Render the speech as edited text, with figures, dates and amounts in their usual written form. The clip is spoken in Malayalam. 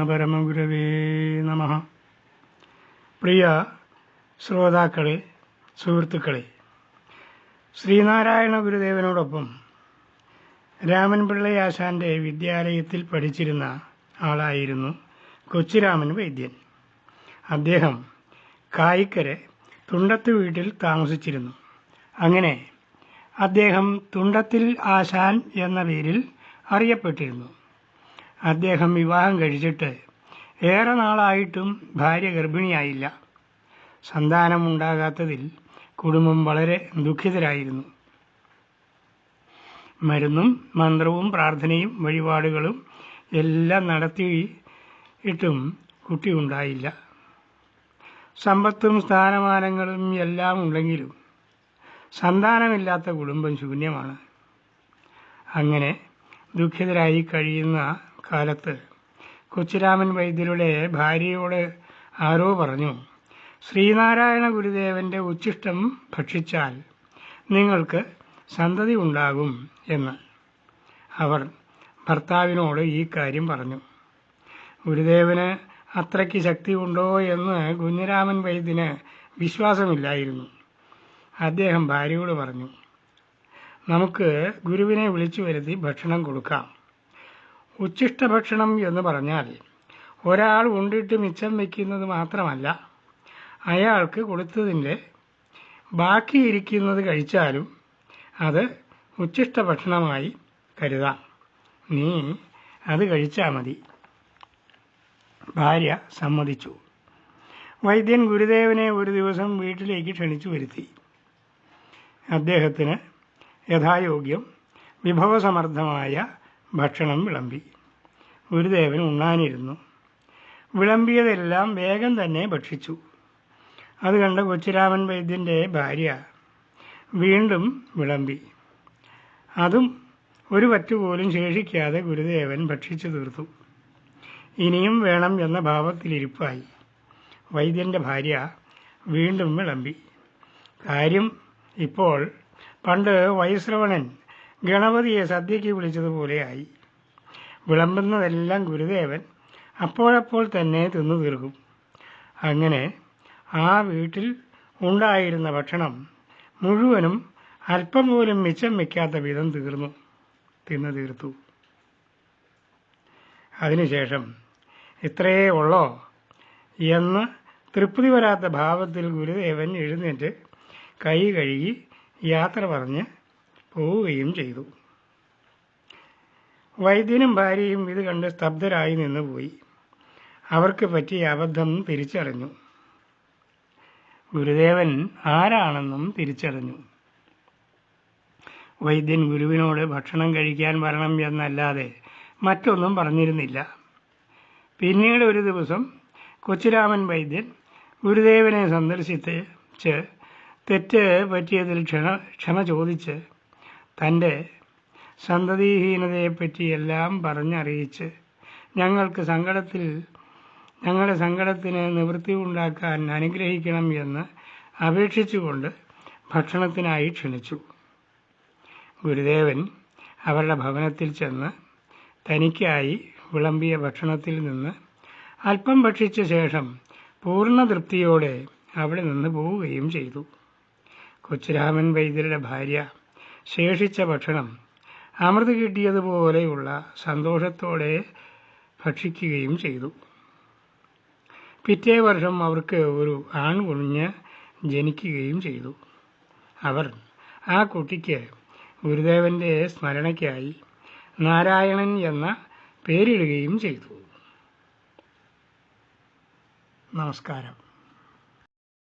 പരമഗുരവേ നമഃ. പ്രിയ ശ്രോതാക്കളെ, സുഹൃത്തുക്കളെ, ശ്രീനാരായണ ഗുരുദേവനോടൊപ്പം രാമൻ പിള്ളയാശാൻ്റെ വിദ്യാലയത്തിൽ പഠിച്ചിരുന്ന ആളായിരുന്നു കൊച്ചിരാമൻ വൈദ്യൻ. അദ്ദേഹം കായിക്കരെ തുണ്ടത്ത് വീട്ടിൽ താമസിച്ചിരുന്നു. അങ്ങനെ അദ്ദേഹം തുണ്ടത്തിൽ ആശാൻ എന്ന പേരിൽ അറിയപ്പെട്ടിരുന്നു. അദ്ദേഹം വിവാഹം കഴിച്ചിട്ട് ഏറെ നാളായിട്ടും ഭാര്യ ഗർഭിണിയായില്ല. സന്താനമുണ്ടാകാത്തതിൽ കുടുംബം വളരെ ദുഃഖിതരായിരുന്നു. മരുന്നും മന്ത്രവും പ്രാർത്ഥനയും വഴിപാടുകളും എല്ലാം നടത്തിയിട്ടും കുട്ടി ഉണ്ടായില്ല. സമ്പത്തും സ്ഥാനമാനങ്ങളും എല്ലാം ഉണ്ടെങ്കിലും സന്താനമില്ലാത്ത കുടുംബം ശൂന്യമാണ്. അങ്ങനെ ദുഃഖിതരായി കഴിയുന്ന കാലത്ത് കൊച്ചിരാമൻ വൈദ്യരുടെ ഭാര്യയോട് ആരോ പറഞ്ഞു, ശ്രീനാരായണ ഗുരുദേവൻ്റെ ഉച്ഛിഷ്ടം ഭക്ഷിച്ചാൽ നിങ്ങൾക്ക് സന്തതി ഉണ്ടാകും എന്ന്. അവർ ഭർത്താവിനോട് ഈ കാര്യം പറഞ്ഞു. ഗുരുദേവന് അത്രയ്ക്ക് ശക്തി ഉണ്ടോ എന്ന് കുഞ്ഞിരാമൻ വൈദ്യന് വിശ്വാസമില്ലായിരുന്നു. അദ്ദേഹം ഭാര്യയോട് പറഞ്ഞു, നമുക്ക് ഗുരുവിനെ വിളിച്ചു വരുത്തി ഭക്ഷണം കൊടുക്കാം. ഉച്ഛിഷ്ട ഭക്ഷണം എന്ന് പറഞ്ഞാൽ ഒരാൾ ഉണ്ടിട്ട് മിച്ചം വയ്ക്കുന്നത് മാത്രമല്ല, അയാൾക്ക് കൊടുത്തതിൻ്റെ ബാക്കിയിരിക്കുന്നത് കഴിച്ചാലും അത് ഉച്ഛിഷ്ട ഭക്ഷണമായി കരുതാം. നീ അത് കഴിച്ചാൽ മതി. ഭാര്യ സമ്മതിച്ചു. വൈദ്യൻ ഗുരുദേവനെ ഒരു ദിവസം വീട്ടിലേക്ക് ക്ഷണിച്ചു വരുത്തി. അദ്ദേഹത്തിന് യഥായോഗ്യം വിഭവസമൃദ്ധമായ ഭക്ഷണം വിളമ്പി. ഗുരുദേവൻ ഉണ്ണാനിരുന്നു. വിളമ്പിയതെല്ലാം വേഗം തന്നെ ഭക്ഷിച്ചു. അത് കണ്ട കൊച്ചിരാമൻ വൈദ്യൻ്റെ ഭാര്യ വീണ്ടും വിളമ്പി. അതും ഒരു പറ്റുപോലും ശേഷിക്കാതെ ഗുരുദേവൻ ഭക്ഷിച്ചു തീർത്തു. ഇനിയും വേണം എന്ന ഭാവത്തിലിരിപ്പായി. വൈദ്യൻ്റെ ഭാര്യ വീണ്ടും വിളമ്പി. കാര്യം ഇപ്പോൾ പണ്ട് വൈശ്രവണൻ ഗണപതിയെ സദ്യയ്ക്ക് വിളിച്ചതുപോലെയായി. വിളമ്പുന്നതെല്ലാം ഗുരുദേവൻ അപ്പോഴപ്പോൾ തന്നെ തിന്നു തീർക്കും. അങ്ങനെ ആ വീട്ടിൽ ഉണ്ടായിരുന്ന ഭക്ഷണം മുഴുവനും അല്പം പോലും മിച്ചം വയ്ക്കാത്ത വിധം തിന്നു തീർത്തു. അതിനുശേഷം ഇത്രയേ ഉള്ളോ എന്ന് തൃപ്തി വരാത്ത ഭാവത്തിൽ ഗുരുദേവൻ എഴുന്നേറ്റ് കൈ കഴുകി യാത്ര പറഞ്ഞ് പോവുകയും ചെയ്തു. വൈദ്യനും ഭാര്യയും ഇത് കണ്ട് സ്തബ്ധരായി നിന്നുപോയി. അവർക്ക് പറ്റിയ അബദ്ധം തിരിച്ചറിഞ്ഞു. ഗുരുദേവൻ ആരാണെന്നും തിരിച്ചറിഞ്ഞു. വൈദ്യൻ ഗുരുവിനോട് ഭക്ഷണം കഴിക്കാൻ വരണം എന്നല്ലാതെ മറ്റൊന്നും പറഞ്ഞിരുന്നില്ല. പിന്നീട് ഒരു ദിവസം കൊച്ചിരാമൻ വൈദ്യൻ ഗുരുദേവനെ സന്ദർശിച്ച് തെറ്റ് പറ്റിയതിൽ ക്ഷമ ചോദിച്ച് തൻ്റെ സന്തതിഹീനതയെപ്പറ്റിയെല്ലാം പറഞ്ഞറിയിച്ച് ഞങ്ങളുടെ സങ്കടത്തിന് നിവൃത്തി ഉണ്ടാക്കാൻ അനുഗ്രഹിക്കണം എന്ന് അപേക്ഷിച്ചുകൊണ്ട് ഭക്ഷണത്തിനായി ക്ഷണിച്ചു. ഗുരുദേവൻ അവരുടെ ഭവനത്തിൽ ചെന്ന് തനിക്കായി വിളമ്പിയ ഭക്ഷണത്തിൽ നിന്ന് അല്പം ഭക്ഷിച്ച ശേഷം പൂർണ്ണ തൃപ്തിയോടെ അവിടെ നിന്ന് പോവുകയും ചെയ്തു. കൊച്ചിരാമൻ വൈദ്യരുടെ ഭാര്യ ശേഷിച്ച ഭക്ഷണം അമൃത് കിട്ടിയതുപോലെയുള്ള സന്തോഷത്തോടെ ഭക്ഷിക്കുകയും ചെയ്തു. പിറ്റേ വർഷം അവർക്ക് ഒരു ആൺകുഞ്ഞ് ജനിക്കുകയും ചെയ്തു. അവർ ആ കുട്ടിക്ക് ഗുരുദേവൻ്റെ സ്മരണയ്ക്കായി നാരായണൻ എന്ന പേരിടുകയും ചെയ്തു. നമസ്കാരം.